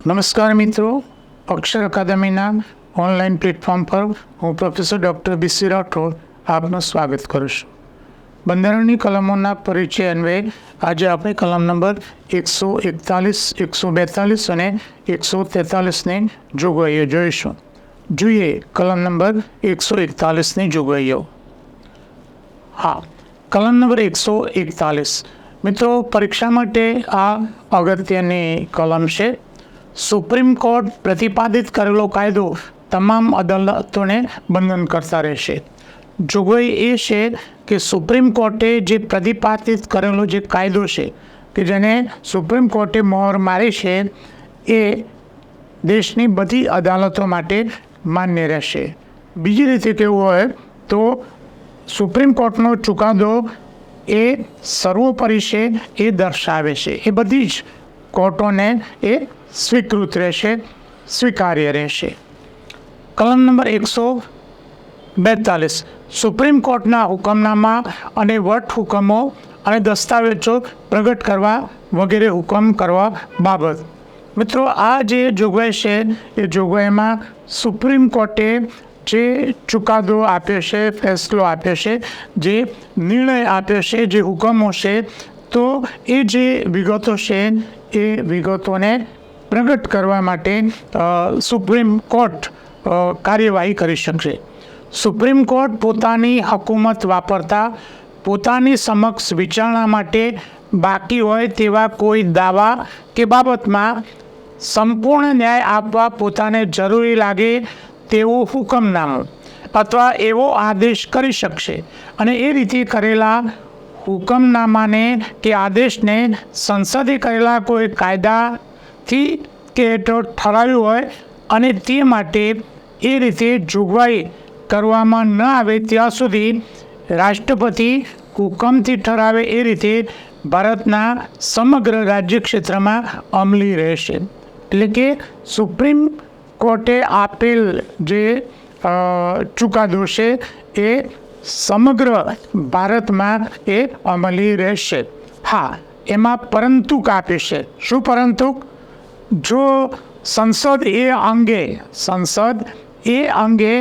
નમસ્કાર મિત્રો, અક્ષર અકાદમીના online platform પર હું પ્રોફેસર ડૉક્ટર BC રાઠોડ આપનું સ્વાગત કરું છું. બંધારણની કલમોના પરિચય અન્વયે આજે આપણે કલમ નંબર 141, 142 અને 143ની જોગવાઈઓ જોઈશું. જોઈએ કલમ નંબર 141ની જોગવાઈઓ. કલમ નંબર 141. મિત્રો, પરીક્ષા માટે આ અગત્યની કલમ છે. સુપ્રીમ કોર્ટ પ્રતિપાદિત કરેલો કાયદો તમામ અદાલતોને બંધન કરતા રહેશે. જોગવાઈ એ છે કે સુપ્રીમ કોર્ટે જે પ્રતિપાદિત કરેલો જે કાયદો છે કે જેને સુપ્રીમ કોર્ટે મોહર મારી છે એ દેશની બધી અદાલતો માટે માન્ય રહેશે. બીજી રીતે કહેવું હોય તો સુપ્રીમ કોર્ટનો ચુકાદો એ સર્વોપરી છે એ દર્શાવે છે. એ બધી જ કોર્ટોને એ સ્વીકૃત રહેશે, સ્વીકાર્ય રહેશે. કલમ નંબર 142. સુપ્રીમ કોર્ટના હુકમનામા અને વટહુકમો અને દસ્તાવેજો પ્રગટ કરવા વગેરે હુકમ કરવા બાબત. મિત્રો, આ જે જોગવાઈ છે એ જોગવાઈમાં સુપ્રીમ કોર્ટે જે ચુકાદો આપ્યો છે, ફેસલો આપ્યો છે, જે નિર્ણય આપ્યો છે, જે હુકમો છે, તો એ જે વિગતો છે એ વિગતોને પ્રગટ કરવા માટે સુપ્રીમ કોર્ટ કાર્યવાહી કરી શકશે. સુપ્રીમ કોર્ટ પોતાની હકુમત વાપરતા પોતાની સમક્ષ વિચારણા માટે બાકી હોય તેવા કોઈ દાવા કે બાબતમાં સંપૂર્ણ ન્યાય આપવા પોતાને જરૂરી લાગે તેવો હુકમનામું અથવા એવો આદેશ કરી શકશે. અને એ રીતે કરેલા હુકમનામાને કે આદેશને સંસદે કરેલા કોઈ કાયદાથી કે ઠરાવ્યું હોય અને તે માટે એ રીતે જોગવાઈ કરવામાં ન આવે ત્યાં સુધી રાષ્ટ્રપતિ હુકમથી ઠરાવે એ રીતે ભારતના સમગ્ર રાજ્ય ક્ષેત્રમાં અમલી રહેશે. એટલે કે સુપ્રીમ કોર્ટે આપેલ જે ચુકાદો છે એ સમગ્ર ભારતમાં એ અમલી રહેશે. એમાં પરંતુ કાપે છે. શું પરંતુ? જો સંસદ એ અંગે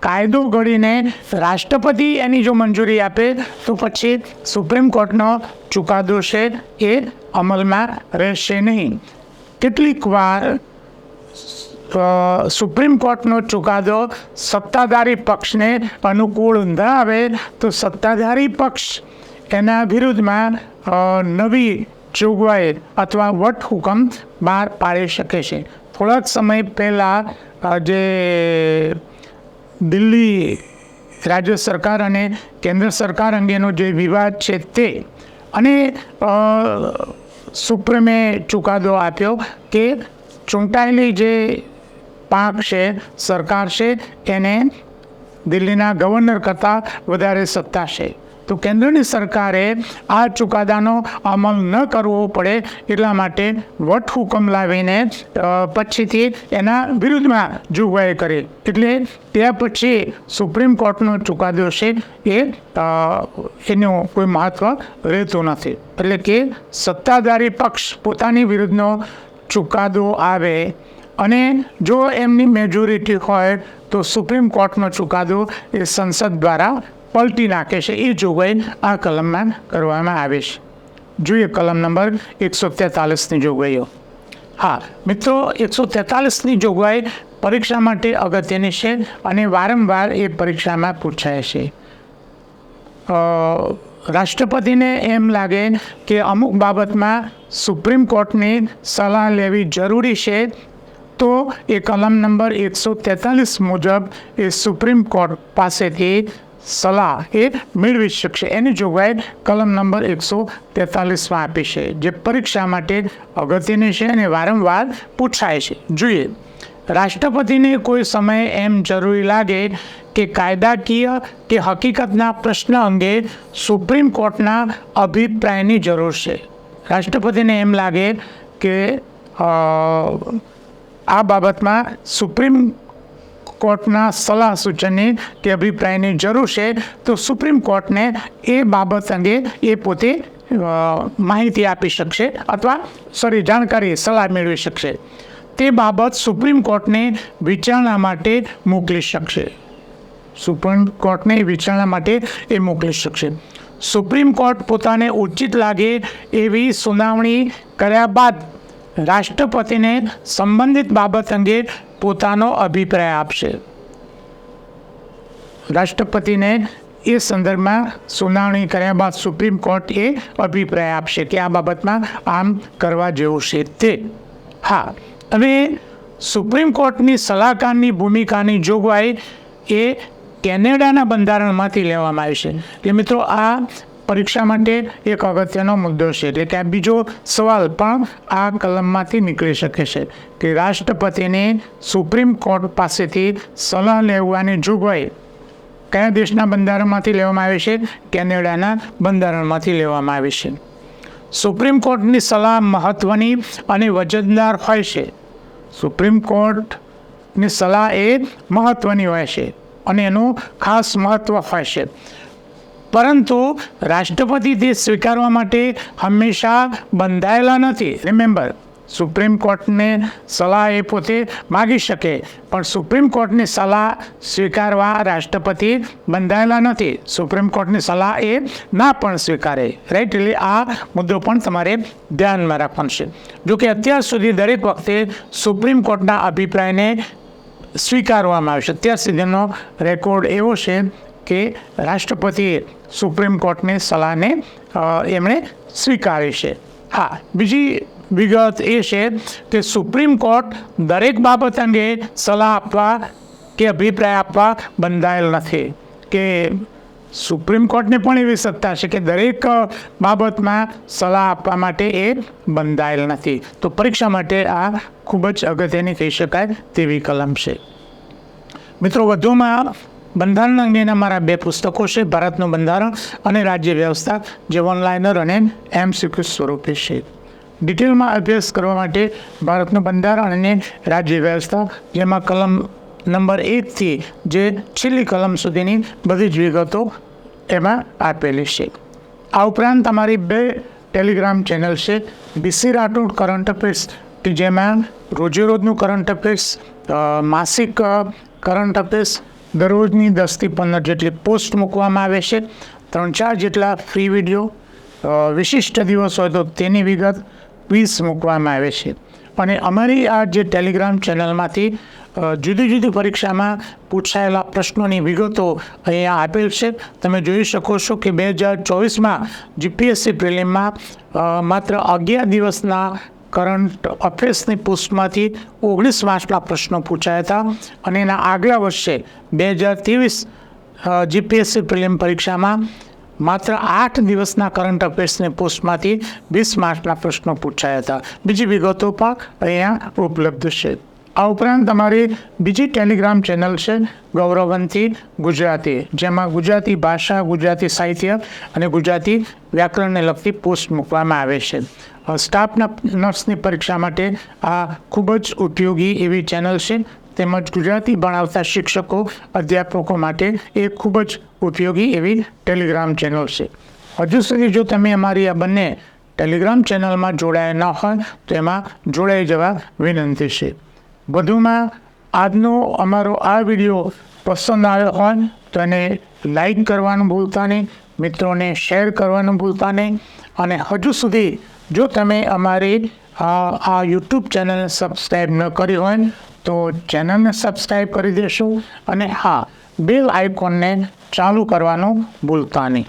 કાયદો ઘડીને રાષ્ટ્રપતિ એની જો મંજૂરી આપે તો પછી સુપ્રીમ કોર્ટનો ચુકાદો છે એ અમલમાં રહેશે નહીં. કેટલીક વાર સુપ્રીમ કોર્ટનો ચુકાદો સત્તાધારી પક્ષને અનુકૂળ ન આવે તો સત્તાધારી પક્ષ એના વિરુદ્ધમાં નવી જોગવાઈ અથવા વટહુકમ બહાર પાડી શકે છે. થોડાક સમય પહેલાં જે દિલ્હી રાજ્ય સરકાર અને કેન્દ્ર સરકાર અંગેનો જે વિવાદ છે તે અને સુપ્રીમે ચુકાદો આપ્યો કે ચૂંટાયેલી જે પાંખ છે, સરકાર છે, એને દિલ્હીના ગવર્નર કરતાં વધારે સત્તા છે. તો કેન્દ્રની સરકારે આ ચુકાદાનો અમલ ન કરવો પડે એટલા માટે વટહુકમ લાવીને પછીથી એના વિરુદ્ધમાં જોગવાઈ કરી. એટલે ત્યાં પછી સુપ્રીમ કોર્ટનો ચુકાદો છે એનું કોઈ મહત્ત્વ રહેતું નથી. એટલે કે સત્તાધારી પક્ષ પોતાની વિરુદ્ધનો ચુકાદો આવે અને જો એમની મેજોરિટી હોય તો સુપ્રીમ કોર્ટનો ચુકાદો એ સંસદ દ્વારા પલટી નાખે છે. એ જોગવાઈ આ કલમમાં કરવામાં આવે છે. જોઈએ કલમ નંબર 143ની જોગવાઈઓ. મિત્રો, 143ની જોગવાઈ પરીક્ષા માટે અગત્યની છે અને વારંવાર એ પરીક્ષામાં પૂછાય છે. રાષ્ટ્રપતિને એમ લાગે કે અમુક બાબતમાં સુપ્રીમ કોર્ટની સલાહ લેવી જરૂરી છે તો એ કલમ નંબર 143 મુજબ એ સુપ્રીમ કોર્ટ પાસેથી સલાહ એ મેળવી શકશે. એની જોગવાઈ કલમ નંબર 143માં આપી છે, જે પરીક્ષા માટે અગત્યની છે અને વારંવાર પૂછાય છે. જોઈએ, રાષ્ટ્રપતિને કોઈ સમયે એમ જરૂરી લાગે કે કાયદાકીય કે હકીકતના પ્રશ્ન અંગે સુપ્રીમ કોર્ટના અભિપ્રાયની જરૂર છે. રાષ્ટ્રપતિને એમ લાગે કે આ બાબતમાં સુપ્રીમ કોર્ટના સલાહ સૂચનની કે અભિપ્રાયની જરૂર છે તો સુપ્રીમ કોર્ટને એ બાબત અંગે એ પોતે માહિતી આપી શકશે અથવા જાણકારી સલાહ મેળવી શકશે. તે બાબત સુપ્રીમ કોર્ટને વિચારણા માટે મોકલી શકશે. સુપ્રીમ કોર્ટને વિચારણા માટે એ મોકલી શકશે. સુપ્રીમ કોર્ટ પોતાને ઉચિત લાગે એવી સુનાવણી કર્યા બાદ રાષ્ટ્રપતિને સંબંધિત બાબત અંગે પોતાનો અભિપ્રાય આપશે. રાષ્ટ્રપતિને એ સંદર્ભમાં સુનાવણી કર્યા બાદ સુપ્રીમ કોર્ટ એ અભિપ્રાય આપશે કે આ બાબતમાં આમ કરવા જેવું છે તે. હા, હવે સુપ્રીમ કોર્ટની સલાહકારની ભૂમિકાની જોગવાઈ એ કેનેડાના બંધારણમાંથી લેવામાં આવી છે. એટલે મિત્રો આ પરીક્ષા માટે એક અગત્યનો મુદ્દો છે. એટલે કે આ બીજો સવાલ પણ આ કલમમાંથી નીકળી શકે છે કે રાષ્ટ્રપતિને સુપ્રીમ કોર્ટ પાસેથી સલાહ લેવાની જોગવાઈ કયા દેશના બંધારણમાંથી લેવામાં આવે છે? કેનેડાના બંધારણમાંથી લેવામાં આવે છે. સુપ્રીમ કોર્ટની સલાહ મહત્વની અને વજનદાર હોય છે. સુપ્રીમ કોર્ટની સલાહ એ મહત્વની હોય છે અને એનું ખાસ મહત્વ હોય છે, પરંતુ રાષ્ટ્રપતિ તે સ્વીકારવા માટે હંમેશા બંધાયેલા નથી. રિમેમ્બર, સુપ્રીમ કોર્ટને સલાહ એ પોતે માગી શકે, પણ સુપ્રીમ કોર્ટની સલાહ સ્વીકારવા રાષ્ટ્રપતિ બંધાયેલા નથી. સુપ્રીમ કોર્ટની સલાહ એ ના પણ સ્વીકારે. રાઈટ? એટલે આ મુદ્દો પણ તમારે ધ્યાનમાં રાખવાનો છે. જોકે અત્યાર સુધી દરેક વખતે સુપ્રીમ કોર્ટના અભિપ્રાયને સ્વીકારવામાં આવે છે. અત્યાર સુધીનો રેકોર્ડ એવો છે કે રાષ્ટ્રપતિએ સુપ્રીમ કોર્ટની સલાહને એમણે સ્વીકારી છે. હા, બીજી વિગત એ છે કે સુપ્રીમ કોર્ટ દરેક બાબત અંગે સલાહ આપવા કે અભિપ્રાય આપવા બંધાયેલ નથી. કે સુપ્રીમ કોર્ટને પણ એવી સત્તા છે કે દરેક બાબતમાં સલાહ આપવા માટે એ બંધાયેલ નથી. તો પરીક્ષા માટે આ ખૂબ જ અગત્યની કહી શકાય તેવી કલમ છે. મિત્રો, વધુમાં બંધારણ અંગેના મારા 2 પુસ્તકો છે, ભારતનું બંધારણ અને રાજ્ય વ્યવસ્થા, જે ઓનલાઈનર અને MCQ સ્વરૂપે છે. ડિટેલમાં અભ્યાસ કરવા માટે ભારતનું બંધારણ અને રાજ્ય વ્યવસ્થા, જેમાં કલમ નંબર 1 થી જે છેલ્લી કલમ સુધીની બધી જ વિગતો એમાં આપેલી છે. આ ઉપરાંત અમારી 2 ટેલિગ્રામ ચેનલ છે. BC રાઠોડ કરંટ અફેર્સ, કે જેમાં રોજેરોજનું કરંટ અફેર્સ, માસિક કરંટ અફેર્સ, દરરોજની 10 થી 15 જેટલી પોસ્ટ મૂકવામાં આવે છે. 3-4 જેટલા ફ્રી વિડીયો, વિશિષ્ટ દિવસ હોય તો તેની વિગત, ક્વિઝ મૂકવામાં આવે છે. અને અમારી આ જે ટેલિગ્રામ ચેનલમાંથી જુદી જુદી પરીક્ષામાં પૂછાયેલા પ્રશ્નોની વિગતો અહીંયા આપેલ છે. તમે જોઈ શકો છો કે 2024માં GPSC પ્રિલિમમાં માત્ર 11 દિવસના કરંટ અફેર્સની પોસ્ટમાંથી 19 માર્ક્સના પ્રશ્નો પૂછાયા હતા. અને એના આગલા વર્ષે 2023 GPSC પ્રિલિમ પરીક્ષામાં માત્ર 8 દિવસના કરંટ અફેર્સની પોસ્ટમાંથી 20 માર્ક્સના પ્રશ્નો પૂછાયા હતા. બીજી વિગતો પણ અહીંયા ઉપલબ્ધ છે. આ ઉપરાંત અમારી બીજી ટેલિગ્રામ ચેનલ છે ગૌરવંતી ગુજરાતી, જેમાં ગુજરાતી ભાષા, ગુજરાતી સાહિત્ય અને ગુજરાતી વ્યાકરણને લગતી પોસ્ટ મૂકવામાં આવે છે. સ્ટાફના નર્સની પરીક્ષા માટે આ ખૂબ જ ઉપયોગી એવી ચેનલ છે. તેમજ ગુજરાતી ભણાવતા શિક્ષકો, અધ્યાપકો માટે એ ખૂબ જ ઉપયોગી એવી ટેલિગ્રામ ચેનલ છે. હજુ સુધી જો તમે અમારી આ બંને ટેલિગ્રામ ચેનલમાં જોડાયા ન હોય તો એમાં જોડાઈ જવા વિનંતી છે. વધુમાં આજનો અમારો આ વિડીયો પસંદ આવ્યો હોય તો એને લાઈક કરવાનું ભૂલતા નહીં, મિત્રોને શેર કરવાનું ભૂલતા નહીં. અને હજુ સુધી જો તમે અમારી આ યુટ્યુબ ચેનલને સબસ્ક્રાઈબ ન કરી હોય તો ચેનલને સબસ્ક્રાઈબ કરી દેશો. અને હા, બેલ આઇકોનને ચાલુ કરવાનું ભૂલતા નહીં.